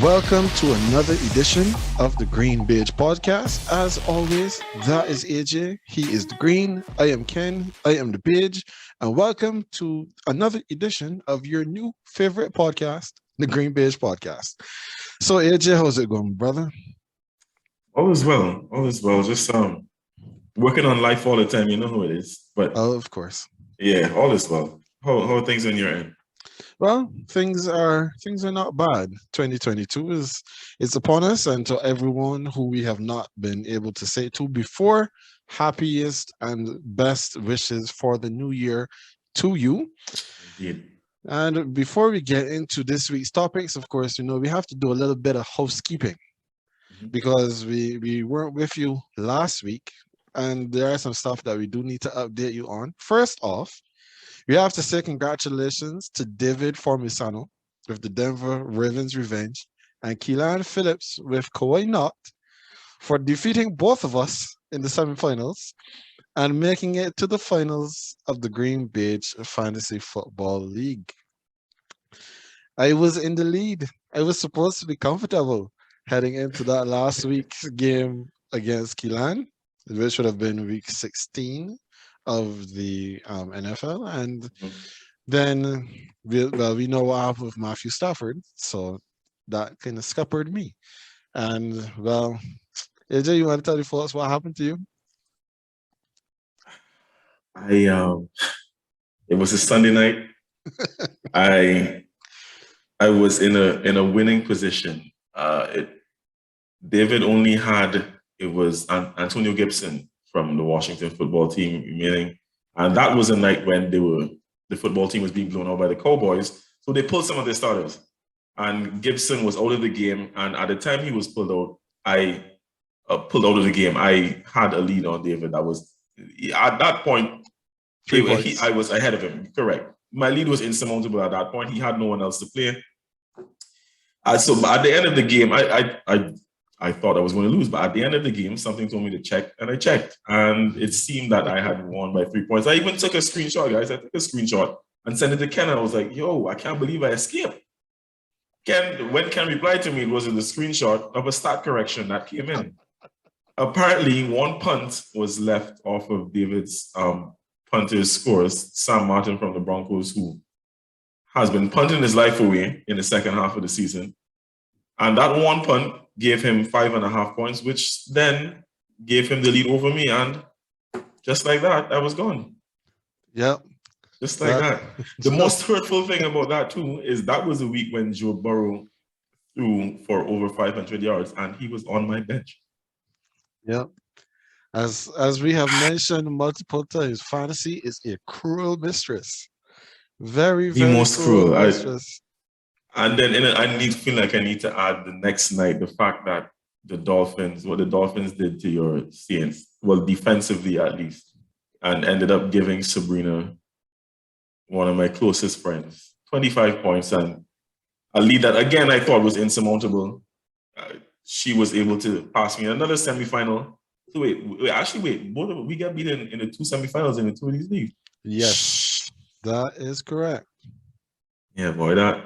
Welcome to another edition of the GreenBaje podcast. As always, that is AJ. He is the Green. I am Ken. I am the Beige. And welcome to another edition of your new favorite podcast, the GreenBaje podcast. So AJ, how's it going, brother? All is well. All is well. Just working on life all the time. You know who it is. But of course. Yeah, all is well. How are things on your end? Well, things are not bad. 2022 is upon us, and to everyone who we have not been able to say to before, happiest and best wishes for the new year to you. Indeed. And before we get into this week's topics, of course, we have to do a little bit of housekeeping because we weren't with you last week, and there are some stuff that we do need to update you on. First off, we have to say congratulations to David Formisano with the Denver Ravens Revenge and Keelan Phillips with Kawhi Knott for defeating both of us in the semifinals and making it to the finals of the GreenBaje Fantasy Football League. I was in the lead. I was supposed to be comfortable heading into that last week's game against Keelan, which would have been week 16 of the NFL, and then we know what happened with Matthew Stafford, so that kind of scuppered me. And well, AJ, you want to tell the folks what happened to you? It was a Sunday night. I was in a winning position. David only had Antonio Gibson from the Washington football team remaining. And that was a night when the football team was being blown out by the Cowboys. So they pulled some of their starters. And Gibson was out of the game. And at the time he was pulled out, I pulled out of the game. I had a lead on David. That was, at that point, I was ahead of him. Correct. My lead was insurmountable at that point. He had no one else to play. So at the end of the game, I thought I was going to lose, but at the end of the game, something told me to check, and I checked. And it seemed that I had won by 3 points. I even took a screenshot, guys. I took a screenshot and sent it to Ken. I was like, yo, I can't believe I escaped. When Ken replied to me, it was in the screenshot of a stat correction that came in. Apparently, one punt was left off of David's punter's scores, Sam Martin from the Broncos, who has been punting his life away in the second half of the season. And that one punt gave him 5.5 points, which then gave him the lead over me. And just like that, I was gone. Yep. Just like that. The most hurtful thing about that, too, is that was a week when Joe Burrow threw for over 500 yards, and he was on my bench. Yep. As we have mentioned multiple times, fantasy is a cruel mistress. Very, very the most cruel mistress. And then I feel like I need to add the next night the fact that what the Dolphins did to your Saints, well, defensively at least, and ended up giving Sabrina, one of my closest friends, 25 points and a lead that, again, I thought was insurmountable. She was able to pass me in another semifinal. So wait, both of we got beaten in the two semifinals in the two of these leagues. Yes, that is correct. Yeah, boy, these are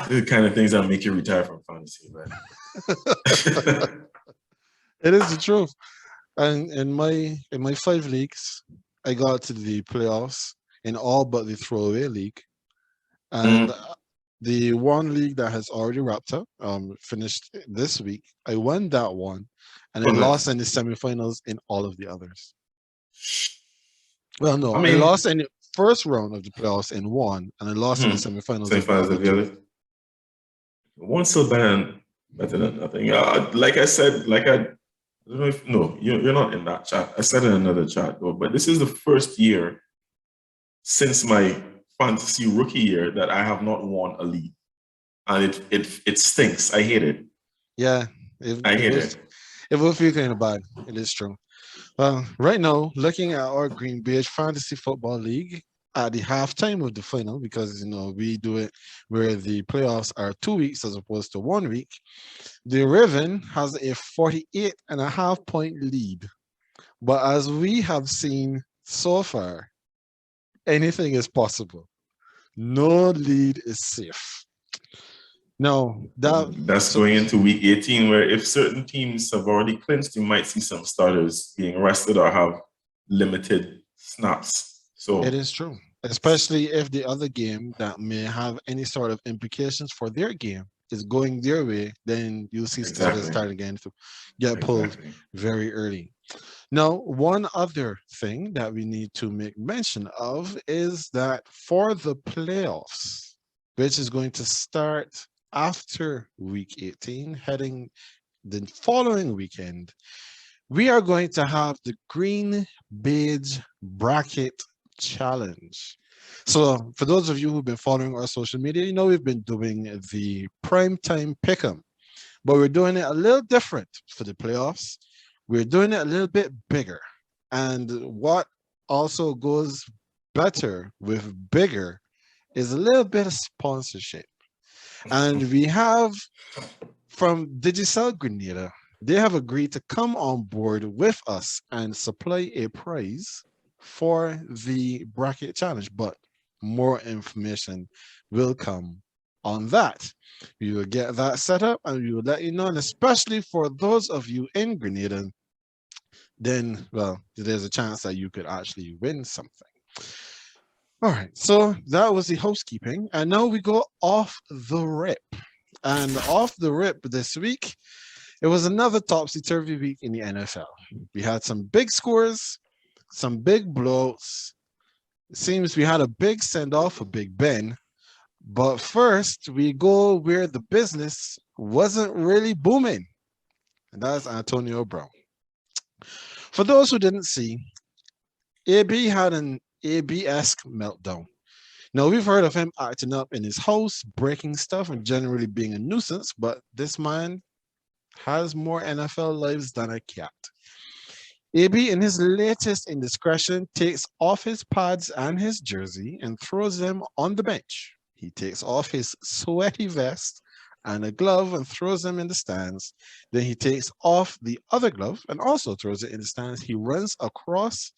the kind of things that make you retire from fantasy, man. It is the truth. And in my 5 leagues, I got to the playoffs in all but the throwaway league. And the one league that has already wrapped up, finished this week, I won that one. And I lost in the semifinals in all of the others. Well, no, I lost in the first round of the playoffs in one, and I lost in the semifinals of the other. One still better than nothing. Like I said, I don't know if, no, you're not in that chat. I said in another chat, though, but this is the first year since my fantasy rookie year that I have not won a league. And it stinks. I hate it. Yeah. I hate it. It will feel kind of bad. It is true. Right now, looking at our GreenBaje Fantasy Football League at the halftime of the final, because we do it where the playoffs are 2 weeks as opposed to 1 week. The Raven has a 48.5 point lead. But as we have seen so far, anything is possible. No lead is safe. No, That's going into week 18, where if certain teams have already clinched, you might see some starters being rested or have limited snaps. So it is true, especially if the other game that may have any sort of implications for their game is going their way, then you'll see starters exactly, start again to get pulled exactly. very early. Now, one other thing that we need to make mention of is that for the playoffs, which is going to start after week 18, heading the following weekend, we are going to have the GreenBaje Bracket Challenge. So, for those of you who've been following our social media, you know we've been doing the primetime pick'em, but we're doing it a little different for the playoffs. We're doing it a little bit bigger. And what also goes better with bigger is a little bit of sponsorship. And we have from Digicel Grenada, they have agreed to come on board with us and supply a prize for the bracket challenge. But more information will come on that. We will get that set up and we will let you know. And especially for those of you in Grenada, then, well, there's a chance that you could actually win something. All right, so that was the housekeeping. And now we go off the rip. And off the rip this week, it was another topsy-turvy week in the NFL. We had some big scores, some big blowouts. It seems we had a big send-off for Big Ben. But first, we go where the business wasn't really booming. And that's Antonio Brown. For those who didn't see, AB had an AB-esque meltdown. Now, we've heard of him acting up in his house, breaking stuff, and generally being a nuisance, but this man has more NFL lives than a cat. AB, in his latest indiscretion, takes off his pads and his jersey and throws them on the bench. He takes off his sweaty vest and a glove and throws them in the stands. Then he takes off the other glove and also throws it in the stands. He runs across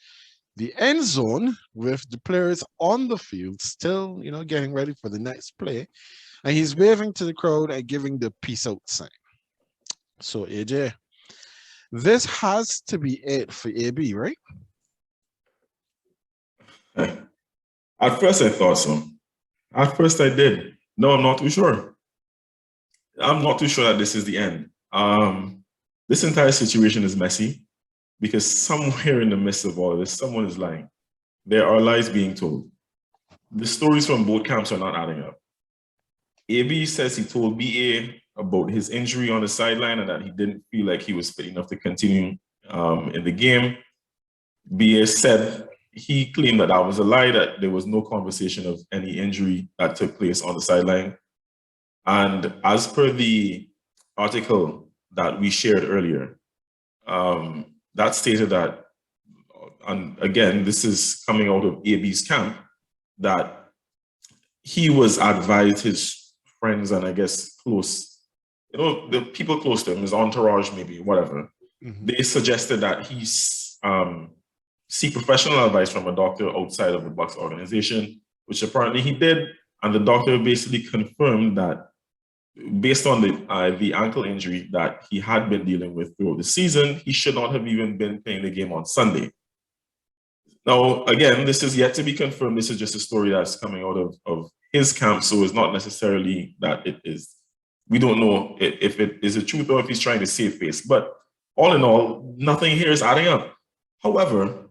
the end zone with the players on the field, still, getting ready for the next play. And he's waving to the crowd and giving the peace out sign. So, AJ, this has to be it for AB, right? At first, I thought so. At first, I did. No, I'm not too sure. I'm not too sure that this is the end. This entire situation is messy because somewhere in the midst of all of this, someone is lying. There are lies being told. The stories from both camps are not adding up. AB says he told BA about his injury on the sideline and that he didn't feel like he was fit enough to continue in the game. BA said he claimed that was a lie, that there was no conversation of any injury that took place on the sideline. And as per the article that we shared earlier, that stated that, and again, this is coming out of AB's camp, that he was advised, his friends and I guess close, the people close to him, his entourage maybe, whatever, they suggested that he seek professional advice from a doctor outside of the Bucs organization, which apparently he did. And the doctor basically confirmed that based on the ankle injury that he had been dealing with throughout the season, he should not have even been playing the game on Sunday. Now, again, this is yet to be confirmed. This is just a story that's coming out of his camp, so it's not necessarily that it is. We don't know if it is the truth or if he's trying to save face. But all in all, nothing here is adding up. However,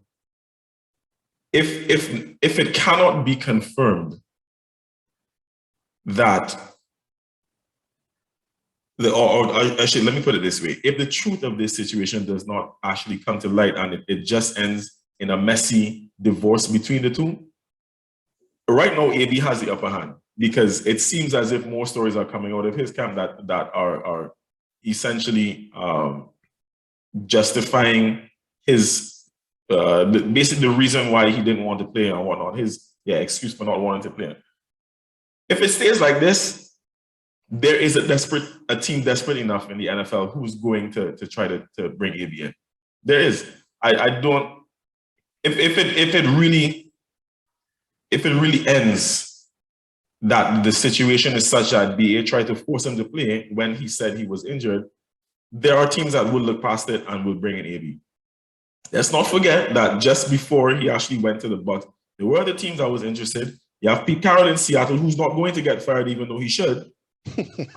if it cannot be confirmed that actually, let me put it this way. If the truth of this situation does not actually come to light and it just ends in a messy divorce between the two, right now, AB has the upper hand because it seems as if more stories are coming out of his camp that are essentially justifying his, basically the reason why he didn't want to play and whatnot, his excuse for not wanting to play. If it stays like this, there is a team desperate enough in the NFL who's going to try to bring AB in. There is. I don't. If it really ends that the situation is such that BA tried to force him to play when he said he was injured, there are teams that will look past it and will bring in AB. Let's not forget that just before he actually went to the Bucks, there were other teams that was interested. You have Pete Carroll in Seattle, who's not going to get fired even though he should.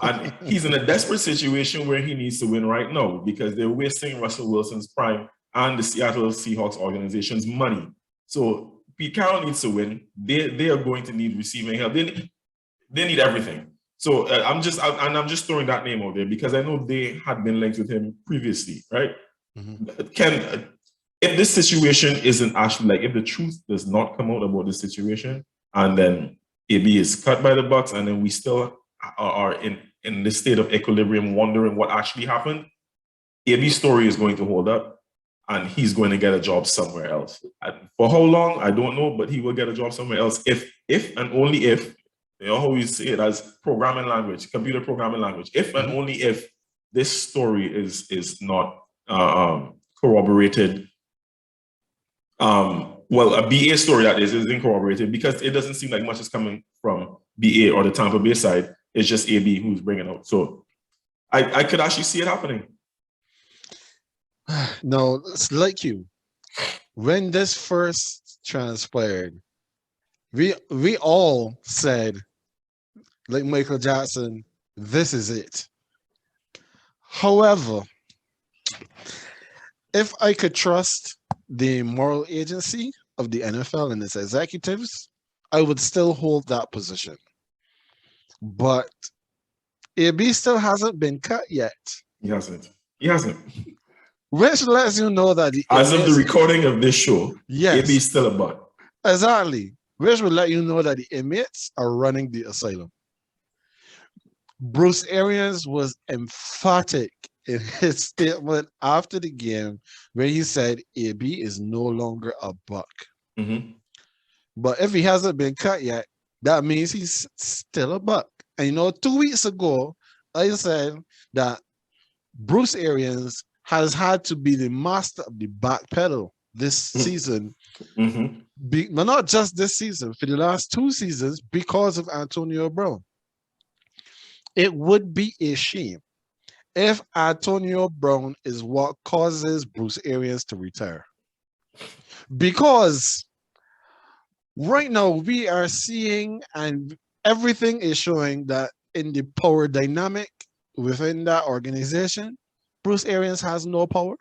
And he's in a desperate situation where he needs to win right now because they're wasting Russell Wilson's prime and the Seattle Seahawks organization's money. So Pete Carroll needs to win. They are going to need receiving help. They need everything. So I'm just throwing that name out there because I know they had been linked with him previously, right? Mm-hmm. If this situation isn't actually, like, if the truth does not come out about this situation, and then AB is cut by the Bucks, and then we still are in this state of equilibrium, wondering what actually happened, AB's story is going to hold up, and he's going to get a job somewhere else. For how long, I don't know, but he will get a job somewhere else if and only if, they always say it as programming language, computer programming language, if and only if this story is not corroborated. Well, a BA story that is incorroborated because it doesn't seem like much is coming from BA or the Tampa Bay side. It's just AB who's bringing out. So I could actually see it happening. No, it's like you. When this first transpired, we all said, like Michael Jackson, this is it. However, if I could trust the moral agency of the NFL and its executives, I would still hold that position. But AB still hasn't been cut yet. He hasn't. Which lets you know that as of the recording of this show, yes, AB is still a butt. Exactly. Which will let you know that the inmates are running the asylum. Bruce Arians was emphatic in his statement after the game where he said AB is no longer a buck. Mm-hmm. But if he hasn't been cut yet, that means he's still a buck. And 2 weeks ago, I said that Bruce Arians has had to be the master of the back pedal this season. Mm-hmm. But not just this season, for the last 2 seasons, because of Antonio Brown. It would be a shame if Antonio Brown is what causes Bruce Arians to retire. Because right now we are seeing, and everything is showing, that in the power dynamic within that organization, Bruce Arians has no power.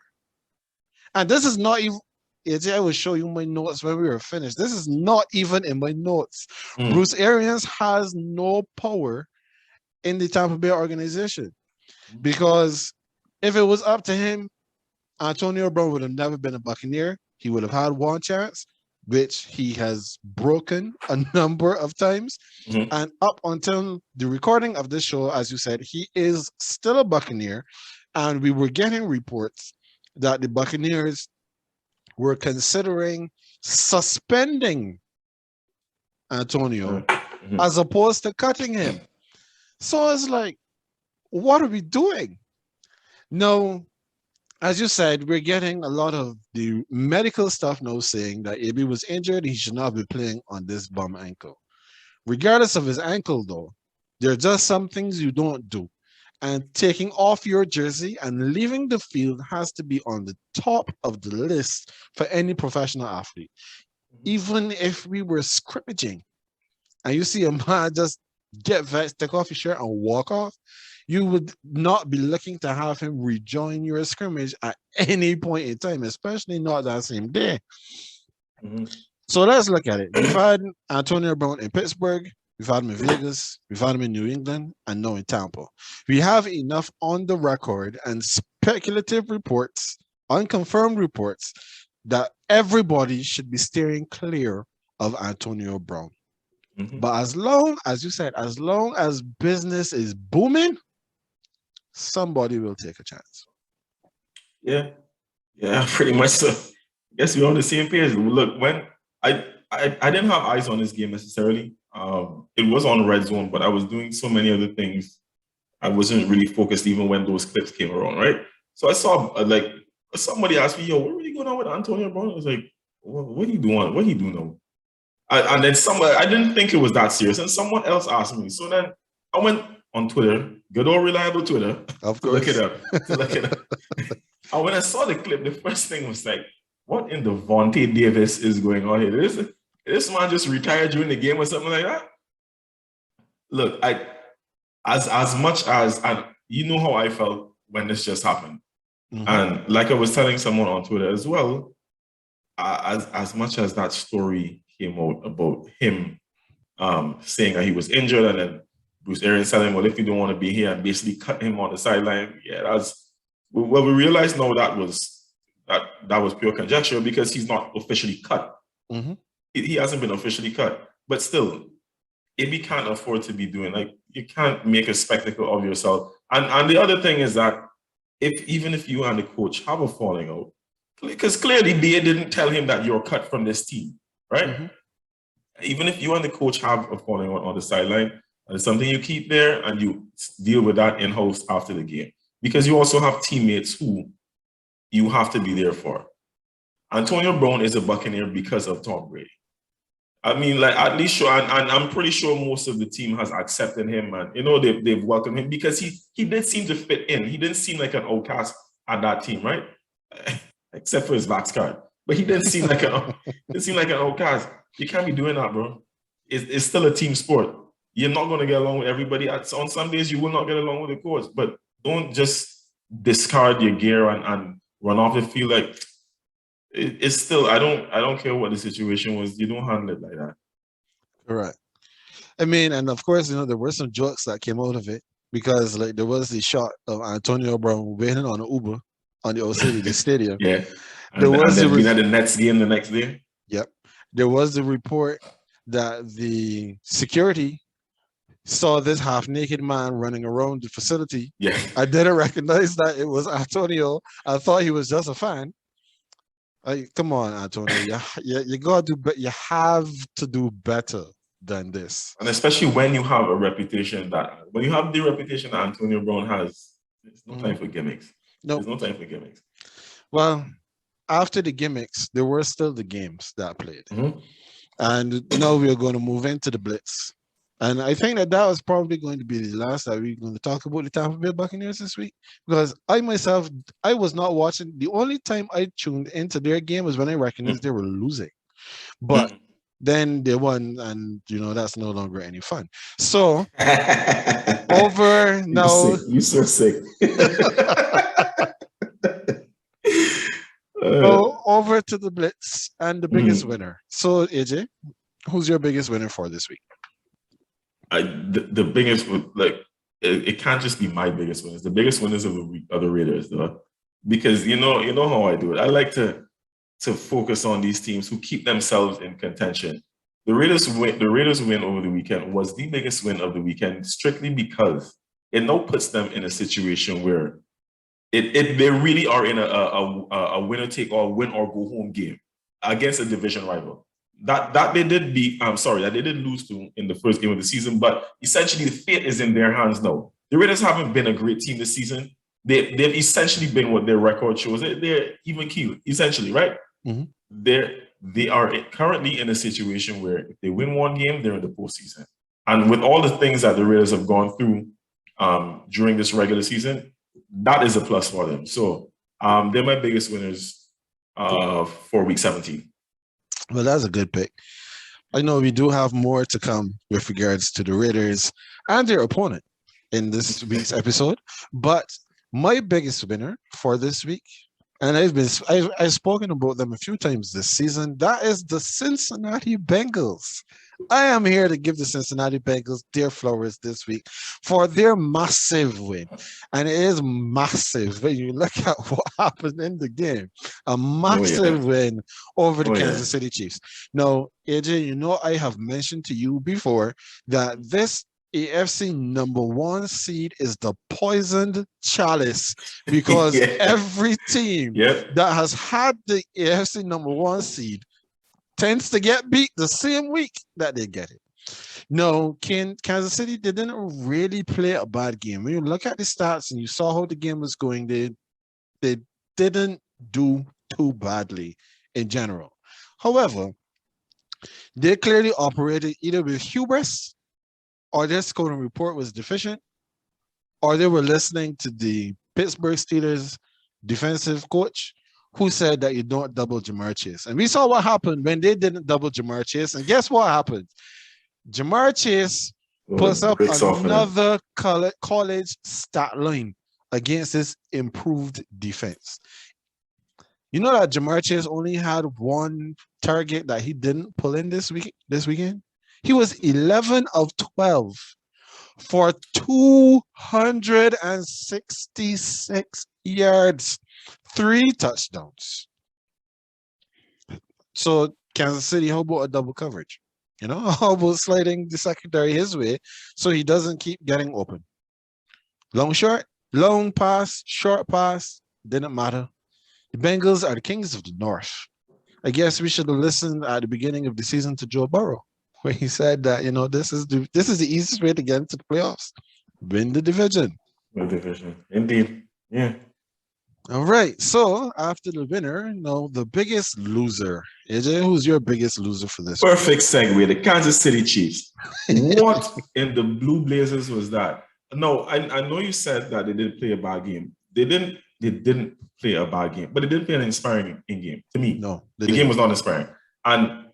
And this is not even, AJ, I will show you my notes when we were finished. This is not even in my notes. Bruce Arians has no power in the Tampa Bay organization. Because if it was up to him, Antonio Brown would have never been a Buccaneer. He would have had one chance, which he has broken a number of times. Mm-hmm. And up until the recording of this show, as you said, he is still a Buccaneer. And we were getting reports that the Buccaneers were considering suspending Antonio as opposed to cutting him. So it's like, what are we doing? No, as you said, we're getting a lot of the medical stuff now saying that AB was injured. He should not be playing on this bum ankle. Regardless of his ankle, though, there are just some things you don't do. And taking off your jersey and leaving the field has to be on the top of the list for any professional athlete. Even if we were scrimmaging and you see a man just get vexed, take off his shirt and walk off, you would not be looking to have him rejoin your scrimmage at any point in time, especially not that same day. Mm-hmm. So let's look at it. We've had Antonio Brown in Pittsburgh. We've had him in Vegas, we've had him in New England, and now in Tampa. We have enough on the record and speculative reports, unconfirmed reports, that everybody should be steering clear of Antonio Brown. Mm-hmm. But as long, as you said, as long as business is booming, somebody will take a chance. Yeah, pretty much so. I guess we're on the same page. Look, when I didn't have eyes on this game necessarily. It was on Red Zone, but I was doing so many other things. I wasn't really focused even when those clips came around, right? So I saw, somebody asked me, yo, what are you going on with Antonio Brown? I was like, what are you doing? What are you doing now? And then someone, I didn't think it was that serious, and someone else asked me. So then I went on Twitter, good old reliable Twitter, Of to look course. it up. And when I saw the clip, the first thing was like, what in the Vontae Davis is going on here? This man just retired during the game or something like that? Look, as much as, and you know how I felt when this just happened. And like I was telling someone on Twitter as well, as much as that story came out about him saying that he was injured, and then Bruce Arians telling him, well, if you don't want to be here, and basically cut him on the sideline, well, we realize now that was pure conjecture, because he's not officially cut. He hasn't been officially cut, but still, if you can't afford to be doing, like, you can't make a spectacle of yourself. And the other thing is that even if you and the coach have a falling out, because clearly BA didn't tell him that you're cut from this team, right? Even if you and the coach have a falling out on the sideline, and it's something you keep there and you deal with that in-house after the game, because you also have teammates who you have to be there for. Antonio Brown is a Buccaneer because of Tom Brady. I mean, like, at least sure, and I'm pretty sure most of the team has accepted him, and they've welcomed him, because he did seem to fit in. He didn't seem like an outcast at that team, right? Except for his Vax card, but he didn't seem like an outcast. You can't be doing that, bro. It's still a team sport. You're not going to get along with everybody. On some days, you will not get along with the coach, but don't just discard your gear and run off the field. Like, it's still, I don't care what the situation was. You don't handle it like that. Correct. I mean, and of course, there were some jokes that came out of it, because like there was the shot of Antonio Brown waiting on an Uber on the outside of the stadium. Yeah. And then we had the Nets game the next day. Yep. There was the report that the security saw this half-naked man running around the facility. Yeah. I didn't recognize that it was Antonio. I thought he was just a fan. Come on, Antonio. You gotta do better. You have to do better than this. And especially when you have the reputation that Antonio Brown has, there's no time for gimmicks. There's no time for gimmicks. Well, after the gimmicks, there were still the games that played. And now we're going to move into the Blitz. And I think that was probably going to be the last that we're going to talk about the Tampa Bay Buccaneers this week, because I was not watching. The only time I tuned into their game was when I recognized they were losing. But then they won, and that's no longer any fun. So over now. You're so sick. Over to the Blitz and the biggest winner. So AJ, who's your biggest winner for this week? The biggest, like, it can't just be my biggest winners. The biggest winners of the week are the Raiders, though, because you know how I do it. I like to focus on these teams who keep themselves in contention. The Raiders win over the weekend was the biggest win of the weekend, strictly because it now puts them in a situation where they really are in a winner take all, win or go home game against a division rival. That they did lose to in the first game of the season, but essentially the fate is in their hands now. The Raiders haven't been a great team this season. They've essentially been what their record shows. They're even keel, essentially, right? They are currently in a situation where if they win one game, they're in the postseason. And with all the things that the Raiders have gone through during this regular season, that is a plus for them. So they're my biggest winners for week 17. Well, that's a good pick. I know we do have more to come with regards to the Raiders and their opponent in this week's episode. But my biggest winner for this week, and I've spoken about them a few times this season, that is the Cincinnati Bengals. I am here to give the Cincinnati Bengals their flowers this week for their massive win. And it is massive when you look at what happened in the game. A massive win over the Kansas City Chiefs. Now, AJ, I have mentioned to you before that this AFC number 1 seed is the poisoned chalice, because every team that has had the AFC number 1 seed tends to get beat the same week that they get it. No, Kansas City, they didn't really play a bad game. When you look at the stats and you saw how the game was going, they didn't do too badly in general. However, They clearly operated either with hubris, or their scouting report was deficient, or they were listening to the Pittsburgh Steelers defensive coach who said that you don't double Jamar Chase. And we saw what happened when they didn't double Jamar Chase. And guess what happened? Jamar Chase puts up another college stat line against this improved defense. You know that Jamar Chase only had one target that he didn't pull in this weekend? He was 11 of 12 for 266 yards, 3 touchdowns. So Kansas City, how about a double coverage? You know, how about sliding the secondary his way so he doesn't keep getting open? Long pass, short pass, didn't matter. The Bengals are the kings of the North. I guess we should have listened at the beginning of the season to Joe Burrow, where he said that, you know, this is the easiest way to get into the playoffs. Win the division. Win the division. Indeed. Yeah. All right. So after the winner, the biggest loser. AJ, who's your biggest loser for this? Perfect segue. The Kansas City Chiefs. What in the Blue Blazers was that? No, I know you said that they didn't play a bad game. They didn't play a bad game, but they didn't play an inspiring game to me. No, the game was not inspiring. And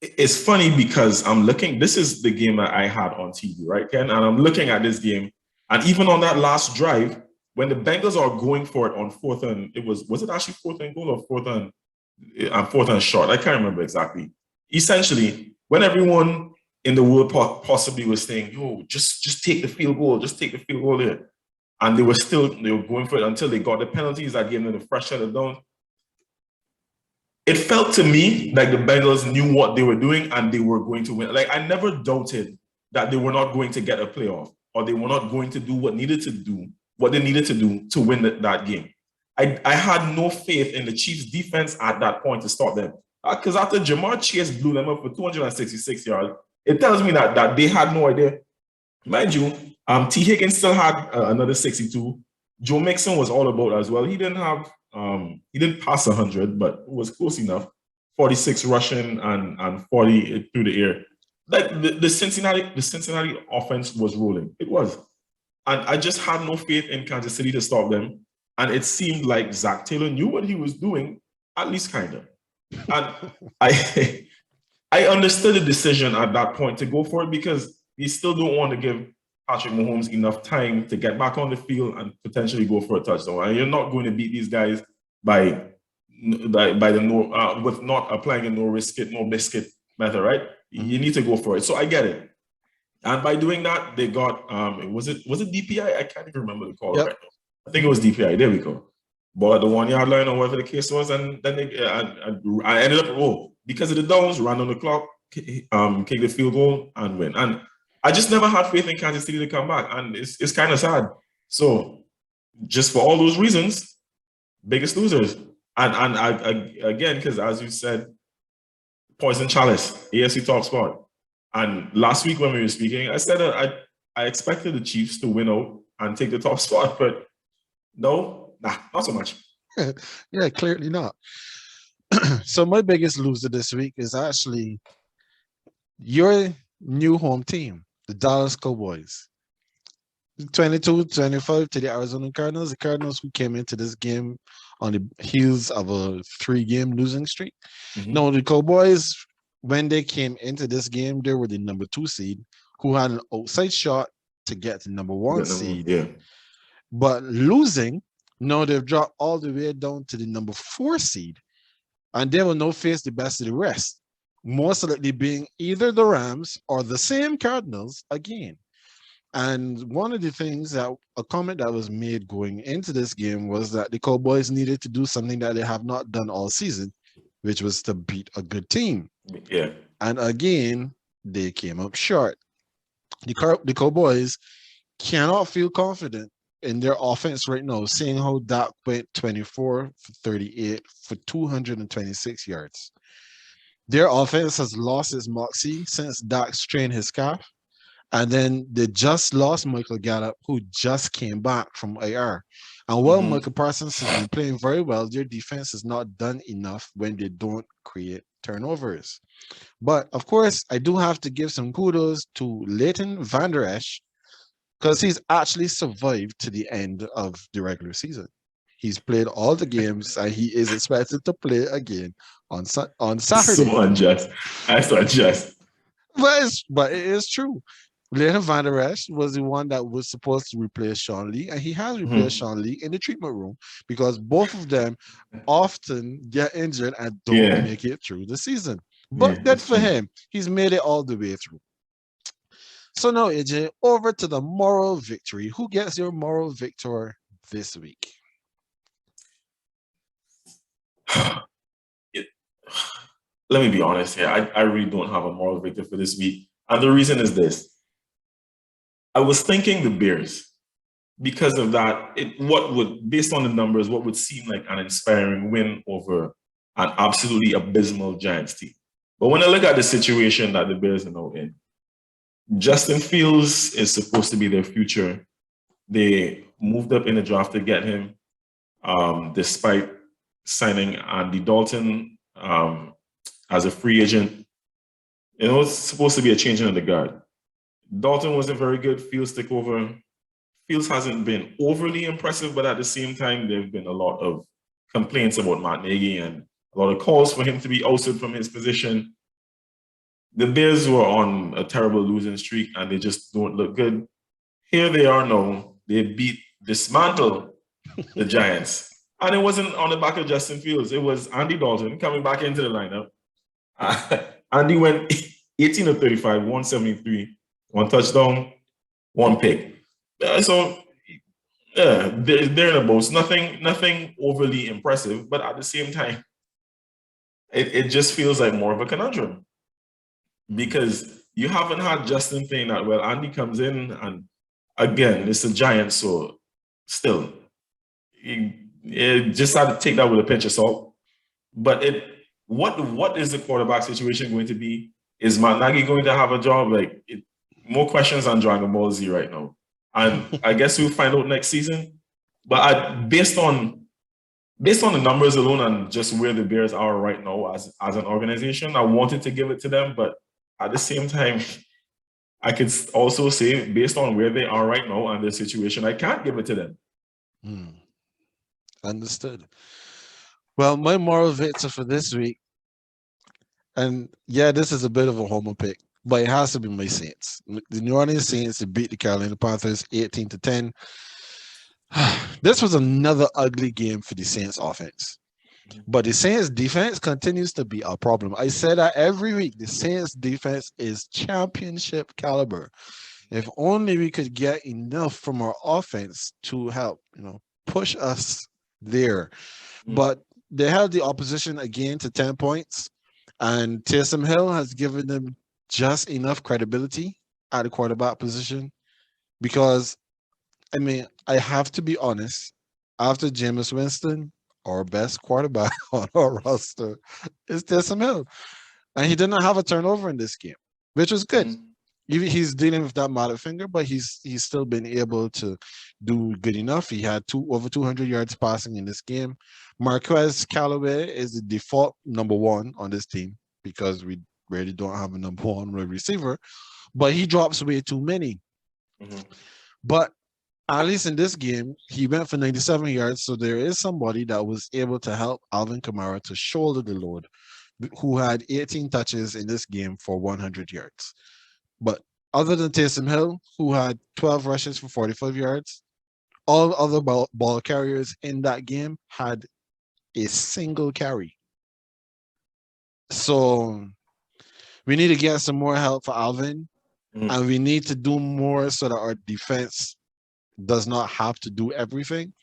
it's funny because I'm looking, this is the game that I had on TV, right, Ken? And I'm looking at this game, and even on that last drive, when the Bengals are going for it on fourth and was it actually fourth and goal or fourth and short? I can't remember exactly. Essentially, when everyone in the world possibly was saying, yo, just take the field goal, here. And they were going for it until they got the penalties that gave them the fresh set of downs. It felt to me like the Bengals knew what they were doing and they were going to win. Like, I never doubted that they were not going to get a playoff or they were not going to do what they needed to do to win that game. I had no faith in the Chiefs' defense at that point to stop them. Because after Jamar Chase blew them up for 266 yards, it tells me that they had no idea. Mind you, T. Higgins still had another 62. Joe Mixon was all about as well. He didn't pass 100, but it was close enough. 46 rushing and 40 through the air. Like the Cincinnati offense was rolling. It was. And I just had no faith in Kansas City to stop them. And it seemed like Zach Taylor knew what he was doing, at least kind of. And I understood the decision at that point to go for it because you still don't want to give Patrick Mahomes enough time to get back on the field and potentially go for a touchdown. And you're not going to beat these guys with not applying a no risk it, no biscuit method, right? You need to go for it. So I get it. And by doing that, they got was it DPI? I can't even remember the call right now. I think it was DPI. There we go. Ball at the 1 yard line or whatever the case was, and then I ended up because of the downs, ran on the clock, kick the field goal and win. And I just never had faith in Kansas City to come back, and it's kind of sad. So, just for all those reasons, biggest losers. And I again, because as you said, Poison Chalice, AFC top spot. And last week when we were speaking, I said I expected the Chiefs to win out and take the top spot, but not so much. Yeah, clearly not. So my biggest loser this week is actually your new home team, the Dallas Cowboys. 22-25 to the Arizona Cardinals. The Cardinals who came into this game on the heels of a 3-game losing streak. Mm-hmm. No, the Cowboys, when they came into this game, they were the number 2 seed who had an outside shot to get the number 1 seed. Yeah. But losing, no, they've dropped all the way down to the number 4 seed. And they will now face the best of the rest, most likely being either the Rams or the same Cardinals again. And one of the things a comment that was made going into this game was that the Cowboys needed to do something that they have not done all season, which was to beat a good team. Yeah. And again, they came up short. The Cowboys cannot feel confident in their offense right now, seeing how Dak went 24 for 38 for 226 yards. Their offense has lost its moxie since Dak strained his calf. And then they just lost Michael Gallup, who just came back from IR. And while Michael Parsons has been playing very well, their defense is not done enough when they don't create turnovers. But of course, I do have to give some kudos to Leighton Vander Esch because he's actually survived to the end of the regular season. He's played all the games and he is expected to play again on Saturday. So unjust. That's unjust. But it is true. Leighton Vander Esch was the one that was supposed to replace Sean Lee, and he has replaced Sean Lee in the treatment room because both of them often get injured and don't make it through the season. But good for him. He's made it all the way through. So now, AJ, over to the moral victory. Who gets your moral victor this week? Let me be honest here. I really don't have a moral victor for this week. And the reason is this. I was thinking the Bears. Because of that, based on the numbers, what would seem like an inspiring win over an absolutely abysmal Giants team. But when I look at the situation that the Bears are now in, Justin Fields is supposed to be their future. They moved up in the draft to get him, despite signing Andy Dalton as a free agent. It's supposed to be a change in the guard. Dalton wasn't very good. Fields took over. Fields hasn't been overly impressive, but at the same time, there have been a lot of complaints about Matt Nagy and a lot of calls for him to be ousted from his position. The Bears were on a terrible losing streak, and they just don't look good. Here they are now. They dismantled the Giants. And it wasn't on the back of Justin Fields. It was Andy Dalton coming back into the lineup. Andy went 18 of 35, 173, 1 touchdown, 1 pick. So, they're in a boast. Nothing overly impressive, but at the same time, it just feels like more of a conundrum. Because you haven't had Justin playing that well. Andy comes in, and again, it's the Giants, so still, you just had to take that with a pinch of salt. But what is the quarterback situation going to be? Is Matt Nagy going to have a job? More questions on Dragon Ball Z right now. And I guess we'll find out next season. But based on the numbers alone and just where the Bears are right now as an organization, I wanted to give it to them. But at the same time, I could also say, based on where they are right now and their situation, I can't give it to them. Understood. Well, my moral victor for this week, and yeah, this is a bit of a homer pick, but it has to be my Saints. The New Orleans Saints beat the Carolina Panthers 18-10. This was another ugly game for the Saints offense. But the Saints defense continues to be a problem. I say that every week. The Saints defense is championship caliber. If only we could get enough from our offense to help, push us there. But they held the opposition again to 10 points. And Taysom Hill has given them just enough credibility at the quarterback position. Because, I have to be honest. After Jameis Winston, our best quarterback on our roster is Taysom Hill. And he did not have a turnover in this game, which was good. He's dealing with that mallet finger, but he's still been able to do good enough. He had over 200 yards passing in this game. Marquez Callaway is the default number one on this team because we really don't have a number one receiver, but he drops way too many. But at least in this game, he went for 97 yards, so there is somebody that was able to help Alvin Kamara to shoulder the load, who had 18 touches in this game for 100 yards. But other than Taysom Hill, who had 12 rushes for 45 yards, all other ball carriers in that game had a single carry. So we need to get some more help for Alvin, and we need to do more so that our defense does not have to do everything.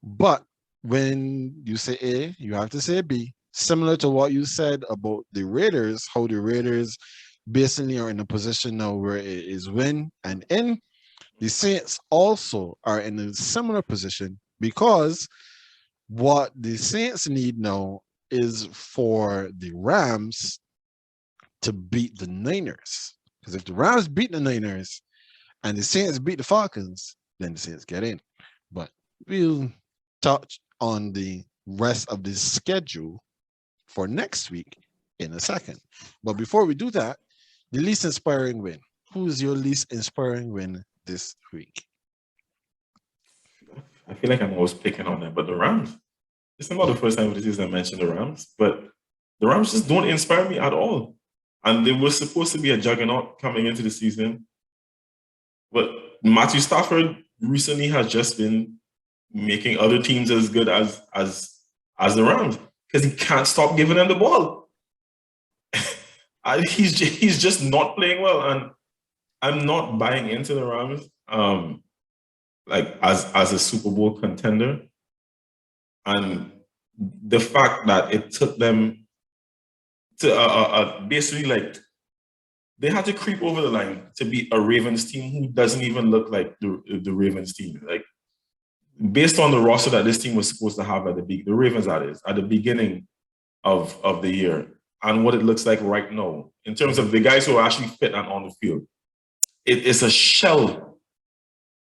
But when you say A, you have to say B. Similar to what you said about the Raiders, how the Raiders basically are in a position now where it is win and in. The Saints also are in a similar position because what the Saints need now is for the Rams to beat the Niners. Because if the Rams beat the Niners and the Saints beat the Falcons, then the Saints get in. But we'll touch on the rest of the schedule for next week in a second. But before we do that, the least inspiring win. Who's your least inspiring win this week? I feel like I'm always picking on them, but the Rams. It's not the first time this season I mentioned the Rams, but the Rams just don't inspire me at all. And they were supposed to be a juggernaut coming into the season. But Matthew Stafford recently has just been making other teams as good as the Rams because he can't stop giving them the ball. He's just not playing well, and I'm not buying into the Rams like as a Super Bowl contender. And the fact that it took them to basically like they had to creep over the line to beat a Ravens team who doesn't even look like the Ravens team. Like based on the roster that this team was supposed to have at the Ravens at the beginning of the year and what it looks like right now in terms of the guys who are actually fit and on the field, it's a shell.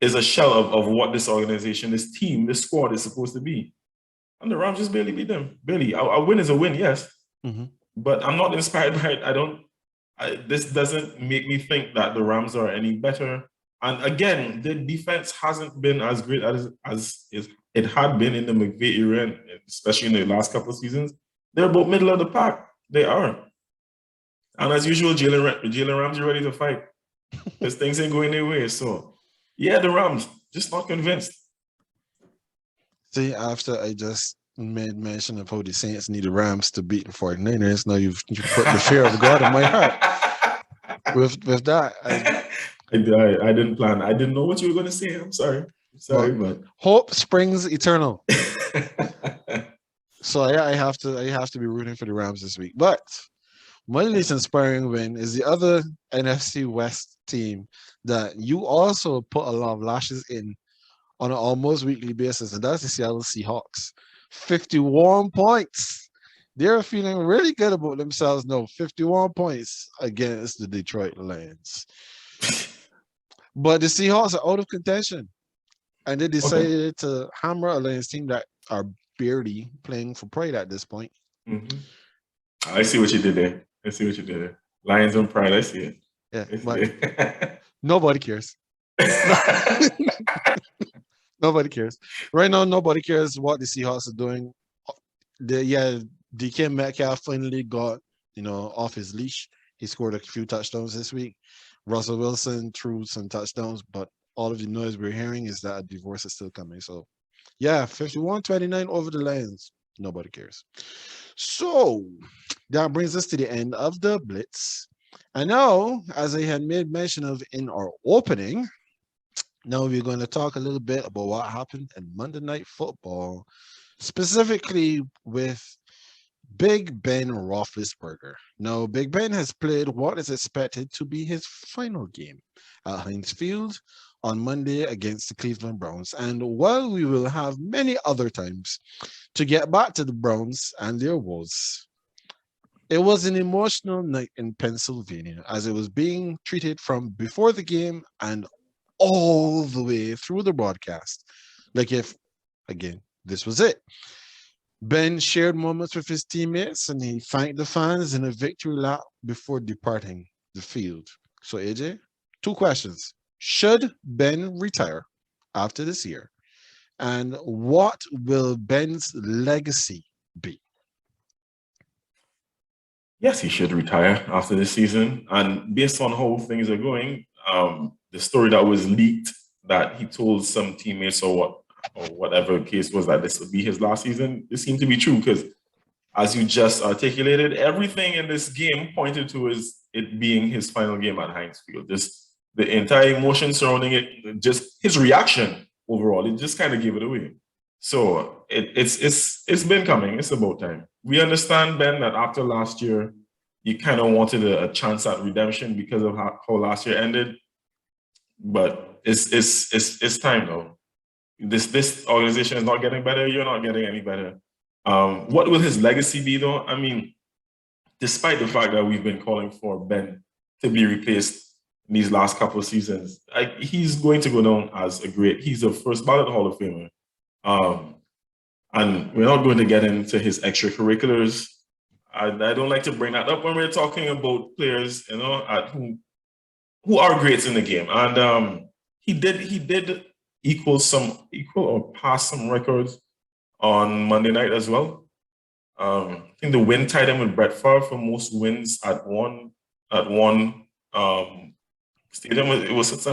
Is a shell of what this organization, this team, this squad is supposed to be. And the Rams just barely beat them. Barely. A win is a win, yes. Mm-hmm. But I'm not inspired by it. This doesn't make me think that the Rams are any better. And again, the defense hasn't been as great as it had been in the McVay era, especially in the last couple of seasons. They're about middle of the pack. They are. And as usual, Jalen Ramsey ready to fight. Because things ain't going their way. So, yeah, the Rams, just not convinced. See, after I just made mention of how the Saints need the Rams to beat the 49ers, now you've put the fear of God in my heart. With that, I didn't plan. I didn't know what you were going to say. I'm sorry. But hope springs eternal. So yeah, I have to be rooting for the Rams this week. But my least inspiring win is the other NFC West team that you also put a lot of lashes in on an almost weekly basis, and that's the Seattle Seahawks. 51 points. They're feeling really good about themselves now. 51 points against the Detroit Lions. But the Seahawks are out of contention, and they decided to hammer a Lions team that are barely playing for pride at this point. Mm-hmm. I see what you did there. Lions on pride, I see it. Yeah, but nobody cares. Nobody cares. Right now, nobody cares what the Seahawks are doing. DK Metcalf finally got, off his leash. He scored a few touchdowns this week. Russell Wilson threw some touchdowns, but all of the noise we're hearing is that a divorce is still coming. So, yeah, 51-29 over the Lions. Nobody cares. So, that brings us to the end of the Blitz. And now, as I had made mention of in our opening, now we're going to talk a little bit about what happened in Monday Night Football, specifically with Big Ben Roethlisberger. Now, Big Ben has played what is expected to be his final game at Heinz Field on Monday against the Cleveland Browns. And while we will have many other times to get back to the Browns and their woes, it was an emotional night in Pennsylvania as it was being treated from before the game and all the way through the broadcast. Like if, again, this was it. Ben shared moments with his teammates and he thanked the fans in a victory lap before departing the field. So, AJ, 2 questions. Should Ben retire after this year? And what will Ben's legacy be? Yes, he should retire after this season. And based on how things are going, the story that was leaked that he told some teammates or whatever case was that this would be his last season, it seemed to be true because, as you just articulated, everything in this game pointed to it being his final game at Heinz Field. Just the entire emotion surrounding it, just his reaction overall, it just kind of gave it away. So it's been coming. It's about time. We understand, Ben, that after last year, you kind of wanted a chance at redemption because of how last year ended. But it's time though. This organization is not getting better. You're not getting any better. What will his legacy be though? I mean, despite the fact that we've been calling for Ben to be replaced in these last couple of seasons. He's going to go down as he's a first ballot Hall of Famer. And we're not going to get into his extracurriculars. I don't like to bring that up when we're talking about players, who are greats in the game. And he did equal or pass some records on Monday night as well. I think the win tied him with Brett Favre for most wins at one stadium. It was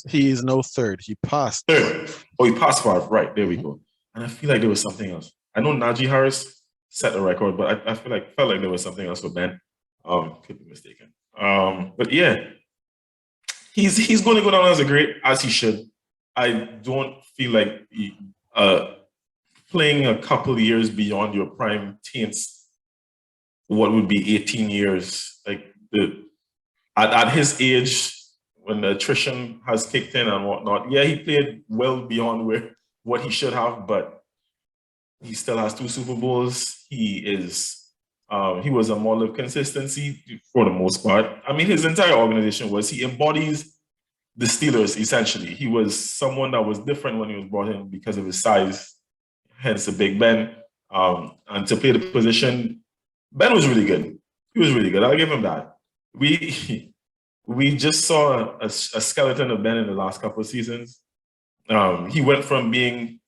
he is no third. He passed third. Oh, he passed Favre. Right, there we go. And I feel like there was something else. I know Najee Harris set the record, but I felt like there was something else for Ben. Could be mistaken. But yeah, he's going to go down as a great, as he should. I don't feel like playing a couple of years beyond your prime taints what would be 18 years. Like at his age, when the attrition has kicked in and whatnot, yeah, he played well beyond what he should have, but he still has 2 Super Bowls. He was a model of consistency for the most part. I mean, his entire organization he embodies the Steelers, essentially. He was someone that was different when he was brought in because of his size, hence the Big Ben. And to play the position, Ben was really good. He was really good. I'll give him that. We just saw a skeleton of Ben in the last couple of seasons. He went from being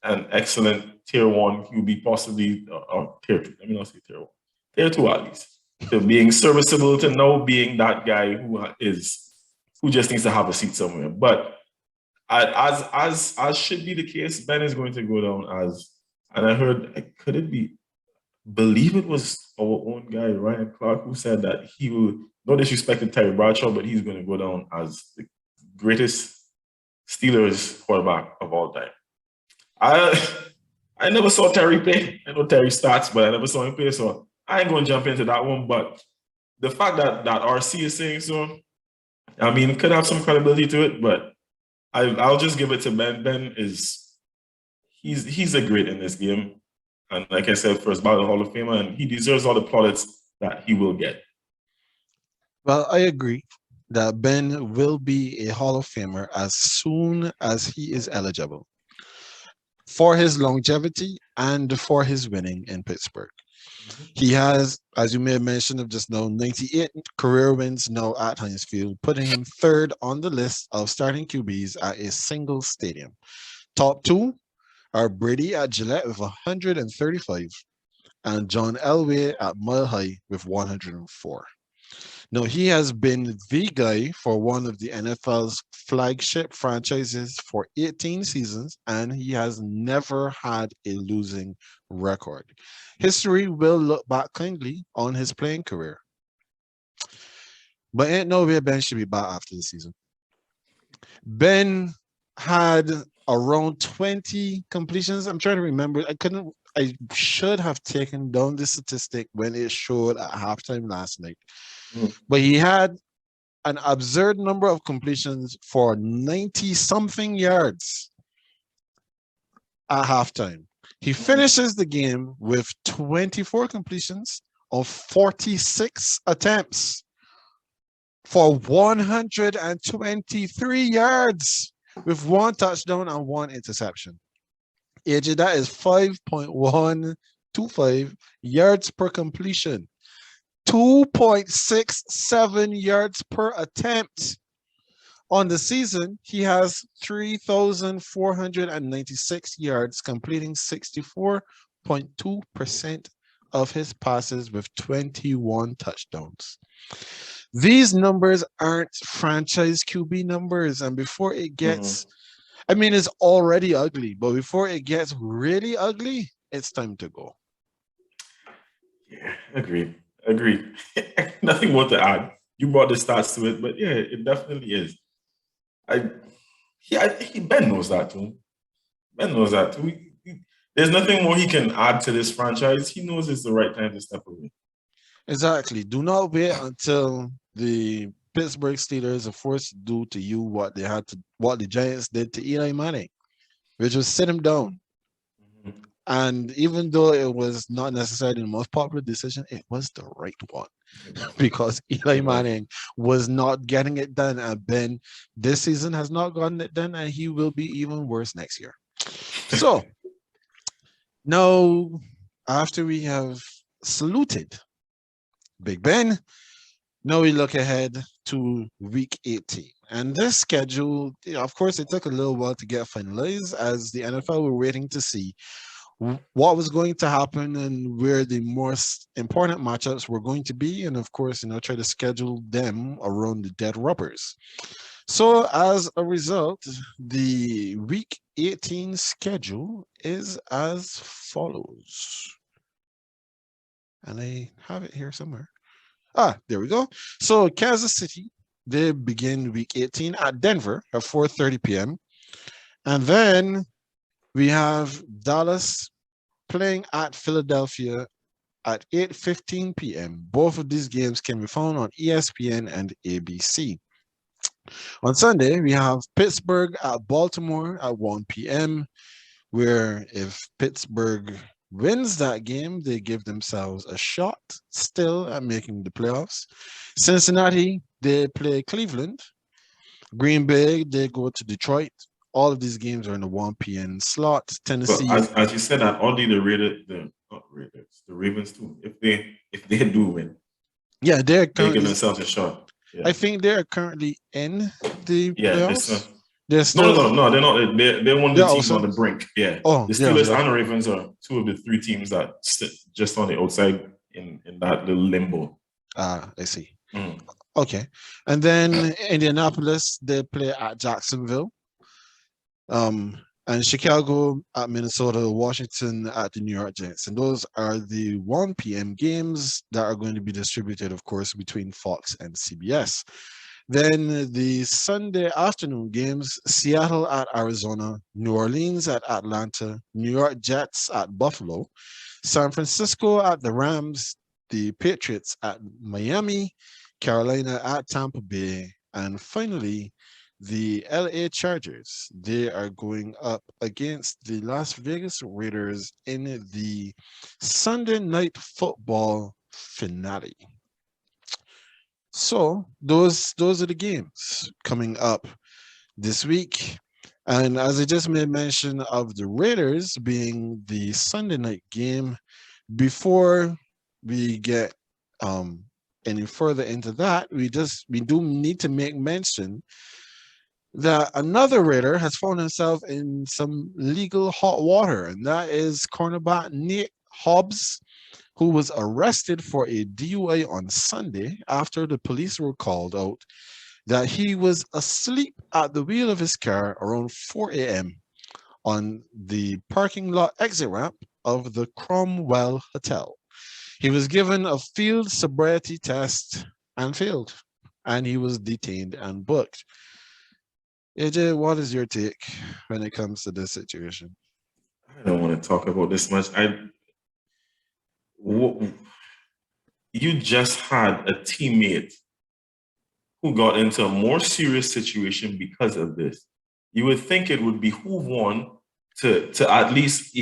an excellent tier 1 QB, possibly, or tier 2, let me not say tier 1, tier 2 at least, to being serviceable, to now being that guy who just needs to have a seat somewhere. But as should be the case, Ben is going to go down as, and I heard, believe it was our own guy, Ryan Clark, who said that he will, no disrespect to Terry Bradshaw, but he's going to go down as the greatest Steelers quarterback of all time. I never saw Terry play. I know Terry starts, but I never saw him play, so I ain't going to jump into that one. But the fact that RC is saying so, I mean, it could have some credibility to it, but I'll just give it to Ben. Ben he's a great in this game. And like I said, first ballot Hall of Famer, and he deserves all the plaudits that he will get. Well, I agree that Ben will be a Hall of Famer as soon as he is eligible for his longevity and for his winning in Pittsburgh. He has, as you may have mentioned just now, 98 career wins now at Heinz Field, putting him third on the list of starting QBs at a single stadium. Top 2 are Brady at Gillette with 135 and John Elway at Mile High with 104. Now, he has been the guy for one of the NFL's flagship franchises for 18 seasons, and he has never had a losing record. History will look back kindly on his playing career. But ain't no way Ben should be back after the season. Ben had around 20 completions. I'm trying to remember. I should have taken down the statistic when it showed at halftime last night. But he had an absurd number of completions for 90-something yards at halftime. He finishes the game with 24 completions of 46 attempts for 123 yards with 1 touchdown and 1 interception. AJ, that is 5.125 yards per completion. 2.67 yards per attempt. On the season, he has 3,496 yards, completing 64.2% of his passes with 21 touchdowns. These numbers aren't franchise QB numbers, and before it gets, I mean, it's already ugly, but before it gets really ugly, it's time to go. Yeah, agreed. Nothing more to add. You brought the stats to it, but yeah, it definitely is. Ben knows that too. Ben knows that too. There's nothing more he can add to this franchise. He knows it's the right time to step away. Exactly. Do not wait until the Pittsburgh Steelers are forced to do to you what the Giants did to Eli Manning, which was sit him down And even though it was not necessarily the most popular decision, it was the right one because Eli It was. Manning was not getting it done. And Ben this season has not gotten it done, and he will be even worse next year. So now, after we have saluted Big Ben, now we look ahead to week 18. And this schedule, of course, it took a little while to get finalized as the NFL were waiting to see what was going to happen and where the most important matchups were going to be. And of course, try to schedule them around the dead rubbers. So as a result, the week 18 schedule is as follows. And I have it here somewhere. There we go. So Kansas City, they begin week 18 at Denver at 4:30 p.m. And then we have Dallas playing at Philadelphia at 8:15 p.m. Both of these games can be found on ESPN and ABC. On Sunday, we have Pittsburgh at Baltimore at 1 p.m., where if Pittsburgh wins that game, they give themselves a shot still at making the playoffs. Cincinnati, they play Cleveland. Green Bay, they go to Detroit. All of these games are in the 1 p.m. slot. Tennessee. But as you said, that only the Ravens too. If they do win, they're they currently, give themselves a shot. Yeah. I think they're currently in the playoffs. They're still, no, they're not. They're one of the teams on the brink. Yeah. Oh, the Steelers and the Ravens are two of the three teams that sit just on the outside in that little limbo. I see. Okay. And then Indianapolis, they play at Jacksonville. And Chicago at Minnesota, Washington at the New York Giants. And those are the 1 p.m. games that are going to be distributed, of course, between Fox and CBS. Then the Sunday afternoon games, Seattle at Arizona, New Orleans at Atlanta, New York Jets at Buffalo, San Francisco at the Rams, the Patriots at Miami, Carolina at Tampa Bay, and finally, the LA Chargers. They are going up against the Las Vegas Raiders in the Sunday Night Football finale. So those are the games coming up this week. And as I just made mention of the Raiders being the Sunday night game, before we get any further into that, we do need to make mention that another Raider has found himself in some legal hot water, and that is cornerback Nate Hobbs, who was arrested for a DUI on Sunday after the police were called out that he was asleep at the wheel of his car around 4 a.m. on the parking lot exit ramp of the Cromwell Hotel. He was given a field sobriety test and failed, and he was detained and booked. AJ, what is your take when it comes to this situation? I don't want to talk about this much. You just had a teammate who got into a more serious situation because of this. You would think it would behoove one to at least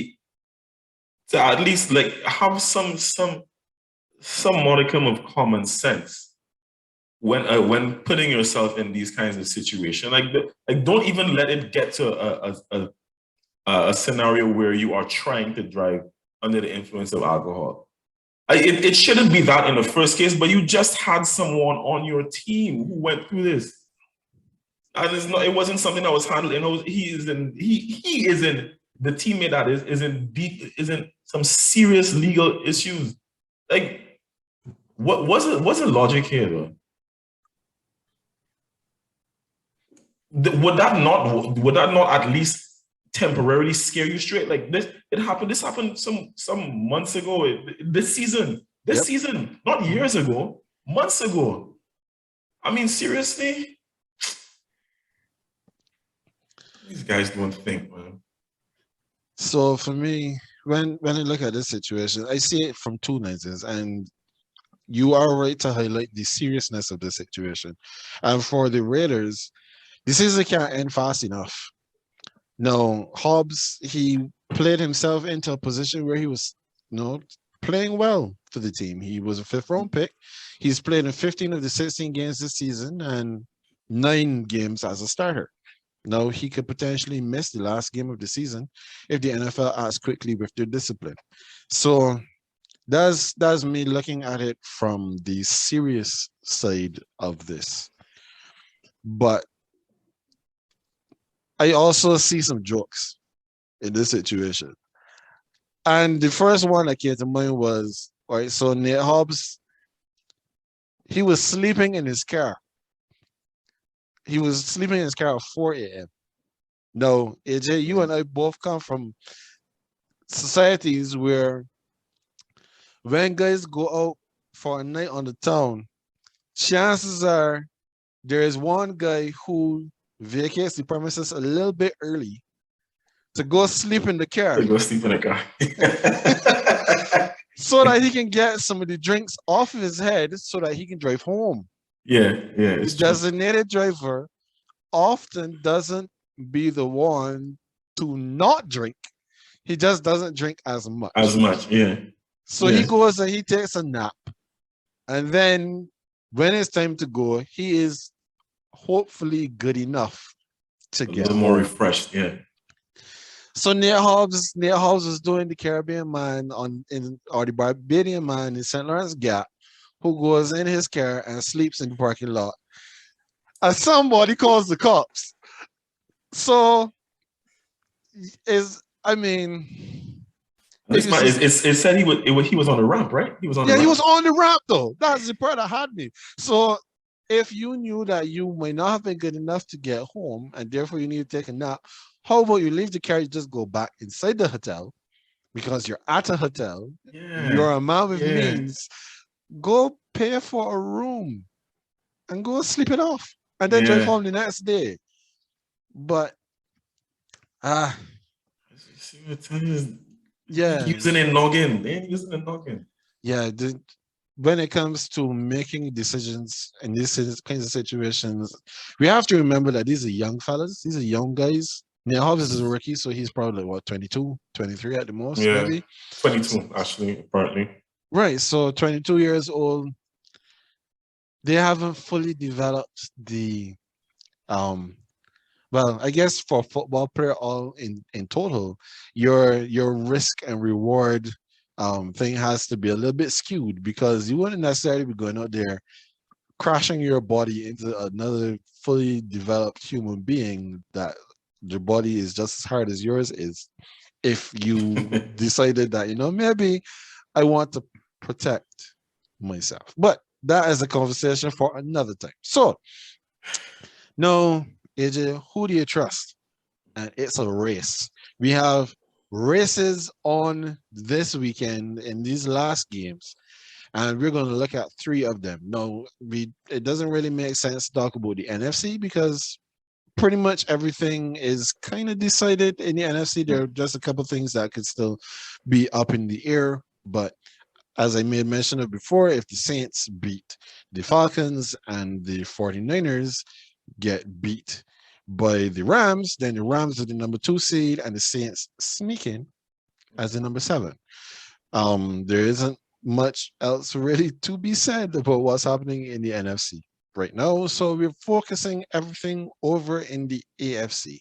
like have some modicum of common sense when putting yourself in these kinds of situations. Like don't even let it get to a scenario where you are trying to drive under the influence of alcohol. It shouldn't be that in the first case, but you just had someone on your team who went through this, and it wasn't something that was handled. He is in the teammate that is in some serious legal issues. Like, what's the logic here, though? Would that not at least temporarily scare you straight? Like this happened some months ago, this season, not years ago, months ago. I mean, seriously, these guys don't think, man. So for me, when I look at this situation, I see it from two lenses, and you are right to highlight the seriousness of the situation. And for the Raiders, the season can't end fast enough. No, Hobbs, he played himself into a position where he was, playing well for the team. He was a fifth round pick. He's played in 15 of the 16 games this season and 9 games as a starter. Now he could potentially miss the last game of the season if the NFL acts quickly with their discipline. So that's me looking at it from the serious side of this. But I also see some jokes in this situation. And the first one that came to mind was, all right, so Nate Hobbs, he was sleeping in his car. He was sleeping in his car at 4 a.m. No, AJ, you and I both come from societies where when guys go out for a night on the town, chances are there is one guy who vacates the premises a little bit early to go sleep in the car. To go sleep in the car. So that he can get some of the drinks off of his head so that he can drive home. Yeah. The designated driver often doesn't be the one to not drink. He just doesn't drink as much. Yeah. So he goes and he takes a nap. And then when it's time to go, he is hopefully good enough to get a little more refreshed. Yeah. So Nate Hobbs was doing the Caribbean man or the Barbadian man in St. Lawrence Gap, who goes in his car and sleeps in the parking lot. And somebody calls the cops. So it said he was on the ramp, right? He was on the ramp. He was on the ramp though. That's the part that had me. So if you knew that you might not have been good enough to get home and therefore you need to take a nap, how about you leave the car, you just go back inside the hotel because you're at a hotel. Yeah. You're a man with means. Go pay for a room and go sleep it off and then drive home the next day. But using it login. Yeah, when it comes to making decisions in these kinds of situations, we have to remember that these are young fellas. These are young guys. Nate Hobbs is a rookie, so he's probably, 22, 23 at the most, maybe? 22, actually, apparently. Right, so 22 years old. They haven't fully developed the, I guess for a football player all in total, your risk and reward thing has to be a little bit skewed because you wouldn't necessarily be going out there crashing your body into another fully developed human being that your body is just as hard as yours is if you decided that, maybe I want to protect myself. But that is a conversation for another time. So, no, AJ, who do you trust? And it's a race. We have races on this weekend in these last games, and we're going to look at 3 of them. No, it doesn't really make sense to talk about the NFC because pretty much everything is kind of decided in the NFC. There are just a couple things that could still be up in the air. But as I made mention of before, if the Saints beat the Falcons and the 49ers get beat by the Rams, then the Rams are the number 2 seed and the Saints sneak in as the number 7. There isn't much else really to be said about what's happening in the NFC right now. So we're focusing everything over in the AFC.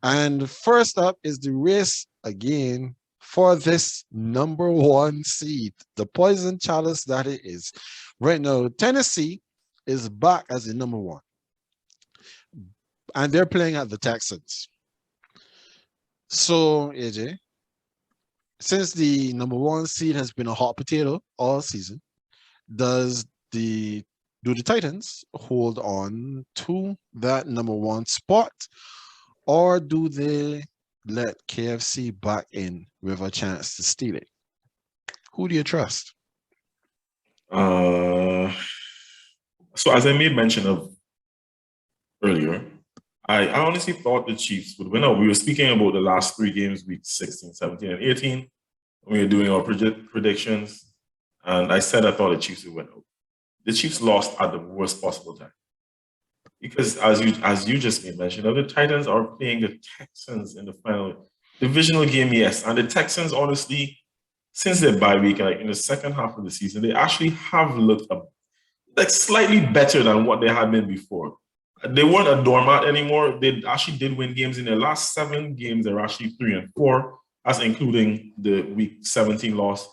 And first up is the race again for this number 1 seed, the poison chalice that it is. Right now, Tennessee is back as the number 1. And they're playing at the Texans. So, AJ, since the number 1 seed has been a hot potato all season, do the Titans hold on to that number 1 spot, or do they let KFC back in with a chance to steal it? Who do you trust? So as I made mention of earlier, I honestly thought the Chiefs would win out. We were speaking about the last 3 games, weeks 16, 17, and 18. We were doing our predictions, and I said I thought the Chiefs would win out. The Chiefs lost at the worst possible time. Because as you just made mention of, the Titans are playing the Texans in the final divisional game, yes. And the Texans, honestly, since their bye week, like in the second half of the season, they actually have looked like slightly better than what they had been before. They weren't a doormat anymore. They actually did win games in their last 7 games. They're actually 3-4, as including the week 17 loss.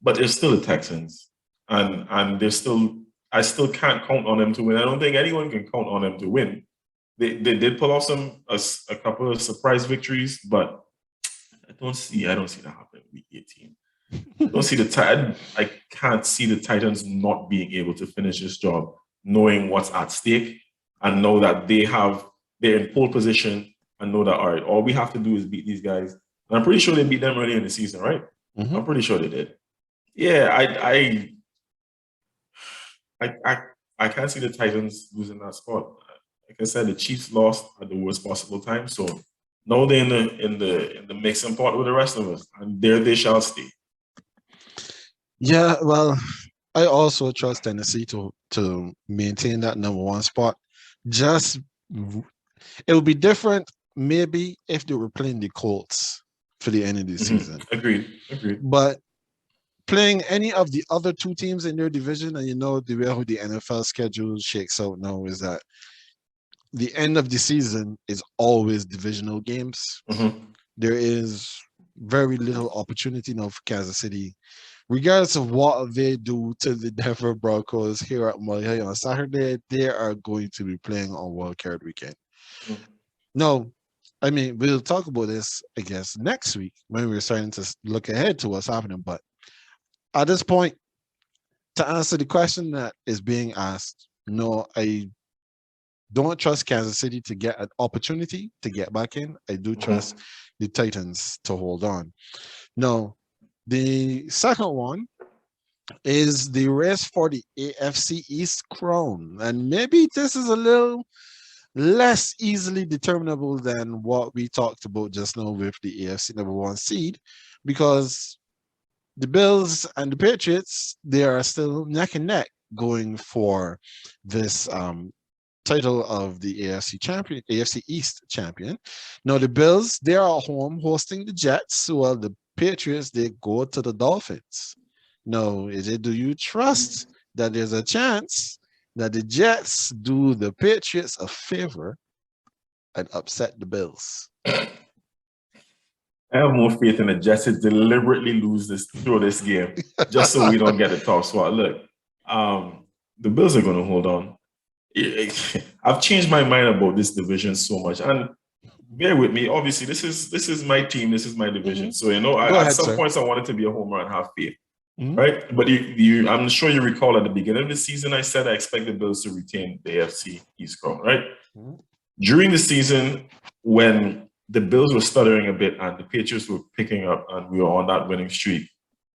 But they're still the Texans, and they're still. I still can't count on them to win. I don't think anyone can count on them to win. They did pull off a couple of surprise victories, but I don't see that happening in week 18. I don't see I can't see the Titans not being able to finish this job, knowing what's at stake, and know that they're in pole position, and know that, all right, all we have to do is beat these guys. And I'm pretty sure they beat them early in the season, right? Mm-hmm. I'm pretty sure they did. Yeah, I can't see the Titans losing that spot. Like I said, the Chiefs lost at the worst possible time, so now they're in the mixing pot with the rest of us, and there they shall stay. Yeah, well, I also trust Tennessee to maintain that number 1 spot. Just it would be different maybe if they were playing the Colts for the end of the season. Agreed. But playing any of the other 2 teams in their division, and the way how the NFL schedule shakes out now is that the end of the season is always divisional games. Mm-hmm. There is very little opportunity now for Kansas City, regardless of what they do to the Denver Broncos here at Mile on Saturday. They are going to be playing on Wildcard weekend. Mm-hmm. No, I mean, we'll talk about this, I guess, next week when we're starting to look ahead to what's happening. But at this point, to answer the question that is being asked, no, I don't trust Kansas City to get an opportunity to get back in. I do trust the Titans to hold on. Now, the second one is the race for the AFC East crown. And maybe this is a little less easily determinable than what we talked about just now with the AFC number 1 seed, because the Bills and the Patriots, they are still neck and neck going for this title of the AFC East champion. Now the Bills, they are at home hosting the Jets, while the Patriots, they go to the Dolphins. Now, do you trust that there's a chance that the Jets do the Patriots a favor and upset the Bills? I have more faith in the Jets to deliberately throw this game, just so we don't get a top spot. Look, the Bills are going to hold on. I've changed my mind about this division so much, and bear with me. Obviously, this is my team. This is my division. So at some points I wanted to be a homer and have faith, right? But I'm sure you recall at the beginning of the season, I said I expect the Bills to retain the AFC East crown, right? During the season, when the Bills were stuttering a bit and the Patriots were picking up and we were on that winning streak,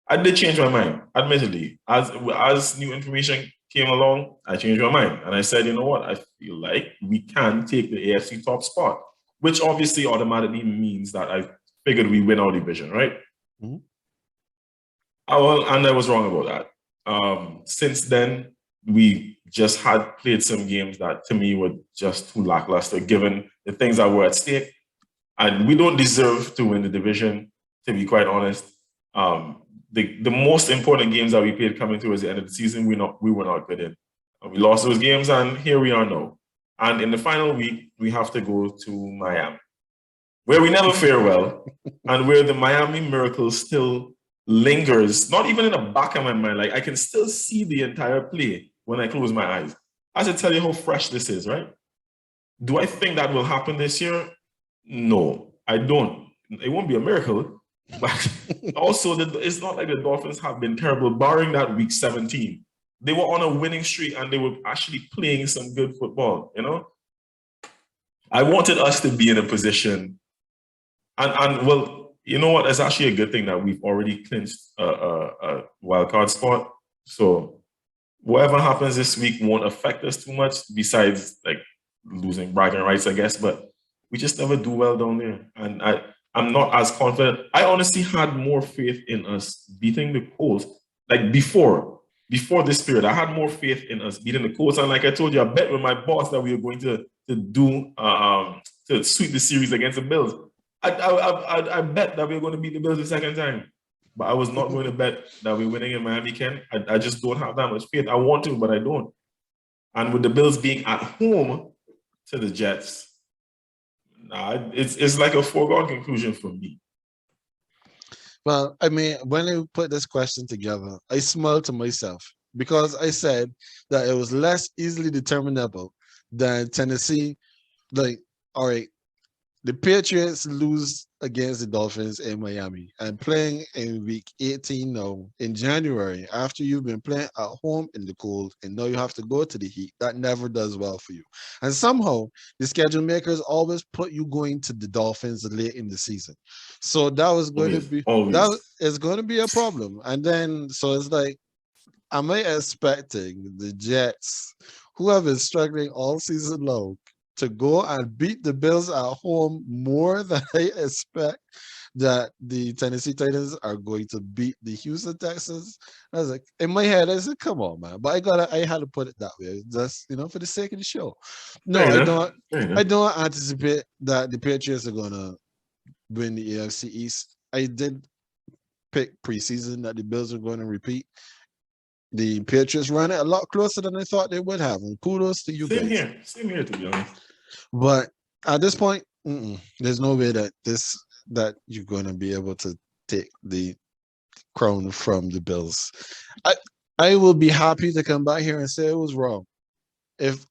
I did change my mind, admittedly. As new information came along, I changed my mind. And I said, you know what? I feel like we can take the AFC top spot, which obviously automatically means that I figured we win our division, right? And I was wrong about that. Since then, we just had played some games that to me were just too lackluster given the things that were at stake. And we don't deserve to win the division, to be quite honest. The most important games that we played coming towards the end of the season, we were not good in. We lost those games, and here we are now. And in the final week, we have to go to Miami, where we never fare well, and where the Miami Miracle still lingers, not even in the back of my mind. Like, I can still see the entire play when I close my eyes. I should tell you how fresh this is, right? Do I think that will happen this year? No, I don't. It won't be a miracle, but also it's not like the Dolphins have been terrible, barring that week 17. They were on a winning streak and they were actually playing some good football, I wanted us to be in a position, and well, you know what? It's actually a good thing that we've already clinched a wild card spot. So whatever happens this week won't affect us too much, besides like losing bragging rights, I guess, but we just never do well down there. And I'm not as confident. I honestly had more faith in us beating the Colts, like before. before this period, I had more faith in us beating the Colts. And like I told you, I bet with my boss that we were going to sweep the series against the Bills. I bet that we were going to beat the Bills the second time. But I was not going to bet that we're winning in Miami, Ken. I just don't have that much faith. I want to, but I don't. And with the Bills being at home to the Jets, it's like a foregone conclusion for me. Well, I mean, when I put this question together, I smiled to myself because I said that it was less easily determinable than Tennessee. Like, all right, the Patriots lose against the Dolphins in Miami and playing in week 18 now in January after you've been playing at home in the cold and now you have to go to the heat. That never does well for you. And somehow the schedule makers always put you going to the Dolphins late in the season. So that was going to be that is going to be a problem. And then so it's like, am I expecting the Jets, who have been struggling all season long, to go and beat the Bills at home more than I expect that the Tennessee Titans are going to beat the Houston Texans? I was like, in my head, I said, come on, man. But I had to put it that way, just for the sake of the show. No, I don't anticipate that the Patriots are gonna win the AFC East. I did pick preseason that the Bills are going to repeat. The Patriots ran it a lot closer than I thought they would have. And kudos to you guys. Same here, to be honest. But at this point, there's no way that you're going to be able to take the crown from the Bills. I will be happy to come back here and say it was wrong if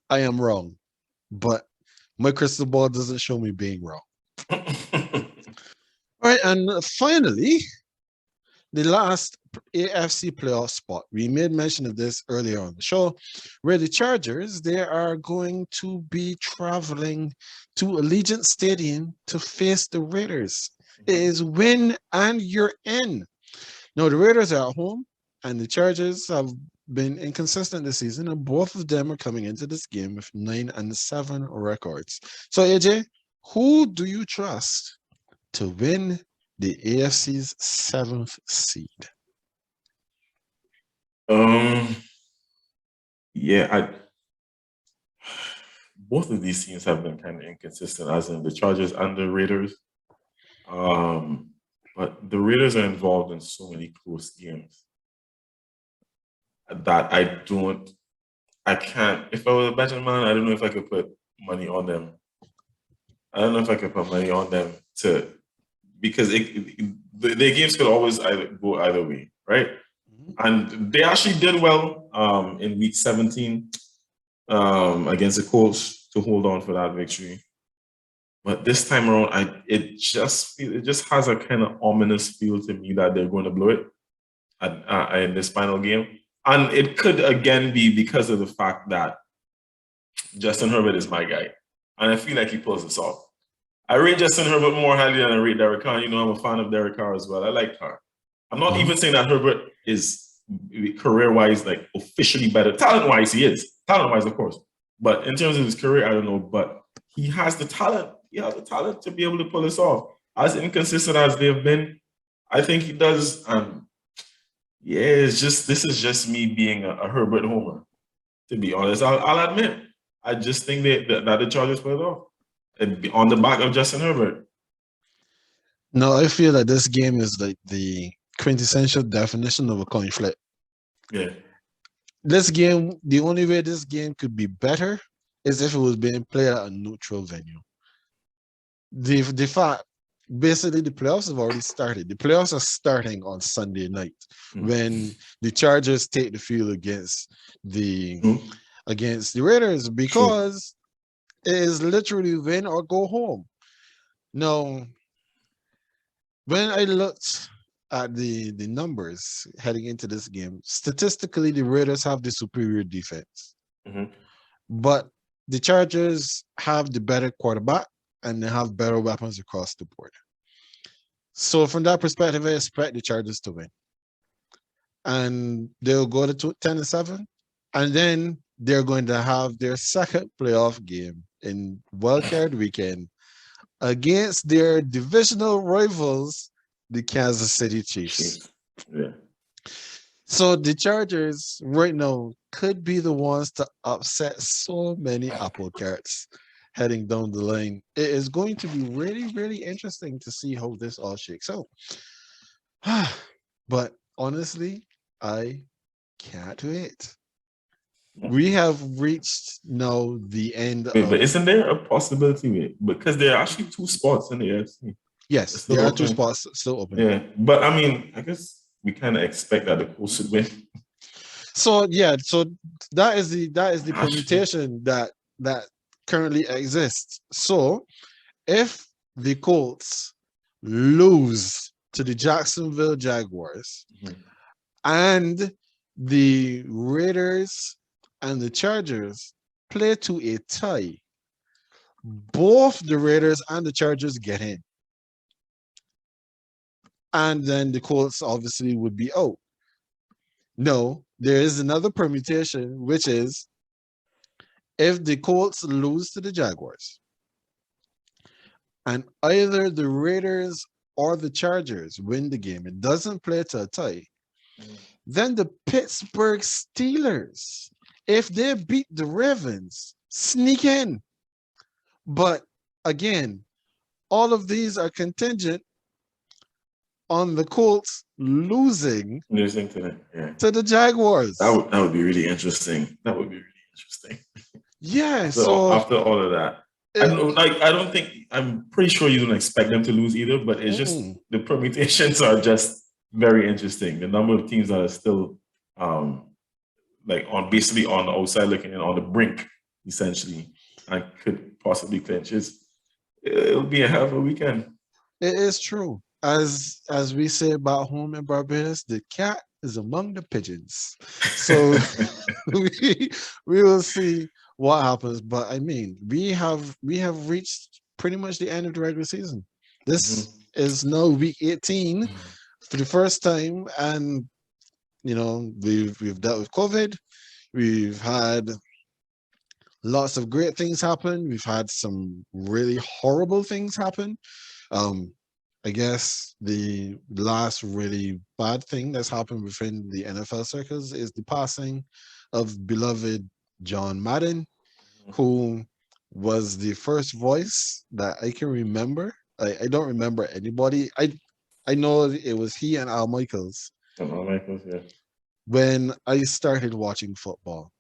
I am wrong. But my crystal ball doesn't show me being wrong. All right, and finally, the last AFC playoff spot. We made mention of this earlier on the show, where the Chargers, they are going to be traveling to Allegiant Stadium to face the Raiders. It is win and you're in. Now, the Raiders are at home, and the Chargers have been inconsistent this season, and both of them are coming into this game with 9-7 records. So, AJ, who do you trust to win the AFC's 7th seed? Both of these teams have been kind of inconsistent, as in the Chargers and the Raiders. But the Raiders are involved in so many close games that I can't. If I was a betting man, I don't know if I could put money on them. I don't know if I could put money on them because the games could always go either way, right? And they actually did well in week 17 against the Colts to hold on for that victory. But this time around, it just has a kind of ominous feel to me that they're going to blow it in this final game. And it could again be because of the fact that Justin Herbert is my guy. And I feel like he pulls this off. I rate Justin Herbert more highly than I rate Derek Carr. I'm a fan of Derek Carr as well. I like Carr. I'm not even saying that Herbert is career-wise, like officially better. Talent-wise, he is. Talent-wise, of course. But in terms of his career, I don't know. But he has the talent. He has the talent to be able to pull this off. As inconsistent as they've been, I think he does. This is just me being a Herbert homer. To be honest, I'll admit. I just think that the Chargers pull it off. On the back of Justin Herbert. No, I feel that this game is like the quintessential definition of a coin flip. Yeah. This game, the only way this game could be better is if it was being played at a neutral venue. The fact, basically, the playoffs have already started. The playoffs are starting on Sunday night when the Chargers take the field against the Raiders, because it is literally win or go home. Now, when I looked at the numbers heading into this game, statistically, the Raiders have the superior defense. But the Chargers have the better quarterback, and they have better weapons across the board. So from that perspective, I expect the Chargers to win. And they'll go to 10-7, and then they're going to have their second playoff game in Wildcard weekend against their divisional rivals, the Kansas City Chiefs. Yeah. So the Chargers right now could be the ones to upset so many apple carts heading down the line. It is going to be really, really interesting to see how this all shakes out. But honestly, I can't wait. We have reached now the end Wait, but of. isn't there a possibility? Wait, because there are actually two spots in the AFC. Yes, It's there still are two open. spots still open. Yeah, but I mean, I guess we kind of expect that the Colts should win. So yeah, so that is the Actually, permutation that currently exists. So if the Colts lose to the Jacksonville Jaguars and the Raiders and the Chargers play to a tie, both the Raiders and the Chargers get in. And then the Colts obviously would be out. No, there is another permutation, which is if the Colts lose to the Jaguars and either the Raiders or the Chargers win the game, it doesn't play to a tie, then the Pittsburgh Steelers, if they beat the Ravens, sneak in. But again, all of these are contingent on the Colts losing to the Jaguars. That would be really interesting. That would be really interesting. Yeah, So so after all of that, I'm pretty sure you don't expect them to lose either, but it's just the permutations are just very interesting. The number of teams that are still basically on the outside looking in on the brink, essentially, and could possibly clinch. It'll be a hell of a weekend. It is true. As we say back home in Barbados, the cat is among the pigeons. So we will see what happens. But I mean, we have reached pretty much the end of the regular season. This is now week 18 for the first time, and we've dealt with COVID. We've had lots of great things happen. We've had some really horrible things happen. I guess the last really bad thing that's happened within the NFL circles is the passing of beloved John Madden, who was the first voice that I can remember. I don't remember anybody. I know it was he and Al Michaels. Al Michaels, yeah. When I started watching football,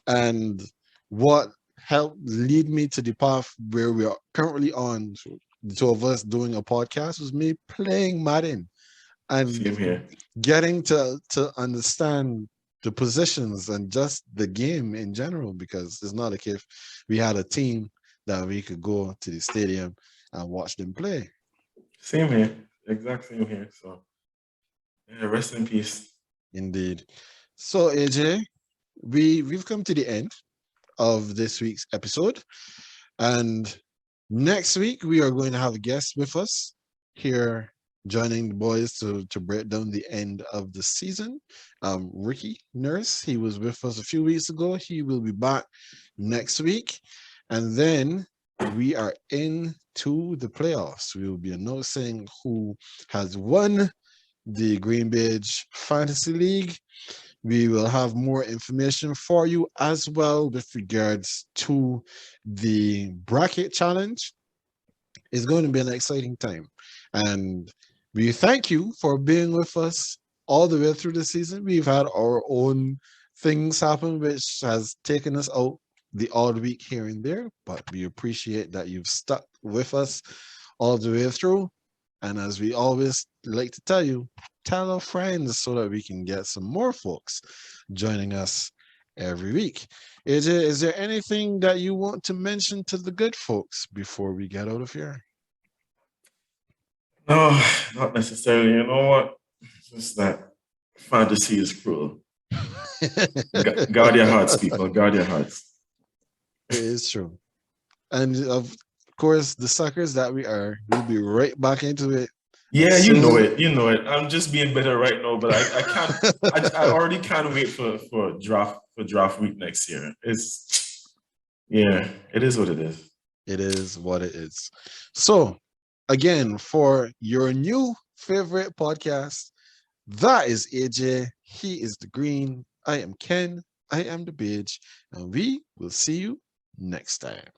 and what helped lead me to the path where we are currently on, the two of us doing a podcast, was me playing Madden and getting to understand the positions and just the game in general, because it's not like if we had a team that we could go to the stadium and watch them play. Same here. Exact same here. So yeah, rest in peace. Indeed. So AJ, we've come to the end of this week's episode, and next week we are going to have a guest with us here joining the boys to break down the end of the season. Ricky Nurse, he was with us a few weeks ago. He will be back next week, and then we are into the playoffs. We will be announcing who has won the GreenBaje Fantasy League. We will have more information for you as well with regards to the bracket challenge. It's going to be an exciting time. And we thank you for being with us all the way through the season. We've had our own things happen, which has taken us out the odd week here and there, but we appreciate that you've stuck with us all the way through. And as we always like to tell you, tell our friends so that we can get some more folks joining us every week. Is there anything that you want to mention to the good folks before we get out of here? No, not necessarily. You know what? It's just that fantasy is cruel. Guard your hearts, people. Guard your hearts. It is true. And of course, the suckers that we are, we'll be right back into it. Yeah, you know it. You know it. I'm just being bitter right now, but I can't. I already can't wait for draft week next year. It is what it is. It is what it is. So, again, for your new favorite podcast, That is AJ. He is the green. I am Ken. I am the beige. And we will see you next time.